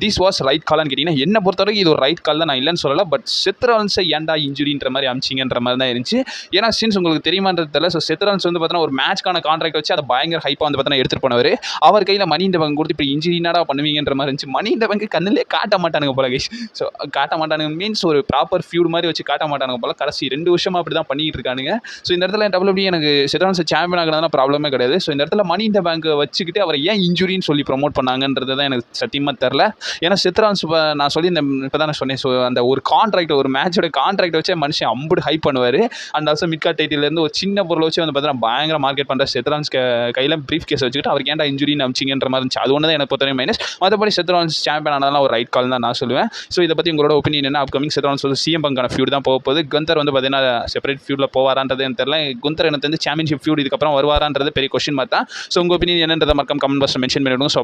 This was right கால்னு கேட்டிங்கன்னா என்ன பொறுத்தவரைக்கும் இது ஒரு ரைட் கால் தான், நான் இல்லைன்னு சொல்லலை. பட் செத்ரான்ஸை ஏன்டா இன்ஜுரின்ற மாதிரி அமிச்சிங்கன்ற மாதிரி தான் இருந்துச்சு. ஏன்னா சின்ஸ் உங்களுக்கு தெரியுமான்றது தெரியல. ஸோ செத்ரான்ஸ் வந்து பார்த்தீங்கன்னா ஒரு மேட்ச்க்கான கான்ட்ராக்ட் வச்சு அதை பயங்கர ஹைப்பாக வந்து பார்த்தீங்கன்னா எடுத்துகிட்டு போனவர். அவர் கையில் மணி இந்த பங்கு கொடுத்து இப்போ இன்ஜுரி என்னடா பண்ணுவீங்கன்ற மாதிரி இருந்துச்சு. மணி இந்த பங்கு கண்ணிலே காட்ட மாட்டானுங்க போல கைஸ். ஸோ காட்ட மாட்டானுங்க மீன்ஸ் ஒரு ப்ராப்பர் ஃபியூட் மாதிரி வச்சு காட்ட மாட்டானுங்க போல. கடைசி 2 வருஷமாக அப்படி தான் பண்ணிட்டு இருக்கானுங்க. ஸோ இந்த இடத்துல WWE எனக்கு செத்ரான்ஸ் சாம்பியன் ஆகிறதுனா ப்ராப்ளமே கிடையாது. ஸோ இந்த இடத்துல மணி இந்த பேங்க் வச்சுக்கிட்டு அவர் ஏன் இன்ஜுரின்னு சொல்லி ப்ரொமோட் பண்ணாங்கன்றது தான் எனக்கு சத்தியமாக தெரில. ஏன்னா செத்ரான்ஸ் நான் சொல்லி இப்போ தான் நான் சொன்னேன். ஸோ அந்த ஒரு கான்ட்ராக்ட், ஒரு மேட்சோட கான்ட்ராக்ட் வச்சு மனுஷன் அம்புடு ஹைப் பண்ணுவார். அண்ட் ஆல்சோ மிட் கார்ட் டைட்டிலேருந்து ஒரு சின்ன பொருளை வச்சு வந்து பார்த்தீங்கன்னா பயங்கர மார்க்கெட் பண்ணுற செத்ரான்ஸ் கையில் ப்ரீஃப் கேஸ் வச்சுக்கிட்டு அவருக்கு ஏன்டா இன்ஜுரின்னு அமிச்சிங்கன்ற மாதிரி இருந்துச்சு. அது ஒன்று தான் எனக்கு பொறுத்தவரை மைனஸ். மற்றபடி செத்ரான்ஸ் சாம்பியன் ஆனதெல்லாம் ஒரு ரைட் கால் தான் நான் சொல்லுவேன். ஸோ இதை பற்றி உங்களோட ஒப்பீனியன் என்ன? அப்கமிங் செத்ரான்ஸ் வந்து சிஎம் பங்கான ஃபியூட் தான் போக போகுது. குந்தர் வந்து பார்த்தீங்கன்னா செப்பரேட் ஃபியூடில் போவாரான்றது எனக்கு தெரியல. குந்தர் எனக்கு வந்து சாம்பியன்ஷிப் ஃபியூட் இதுக்கப்புறம் வருவாரான்றது பெரிய கொஸ்டின் மாதிரி தான். ஸோ உங்கள் ஒப்பீனியன் என்னன்றதை மறக்காம கமெண்ட் பாக்ஸில் மென்ஷன் பண்ணிவிடுங்க. ஸோ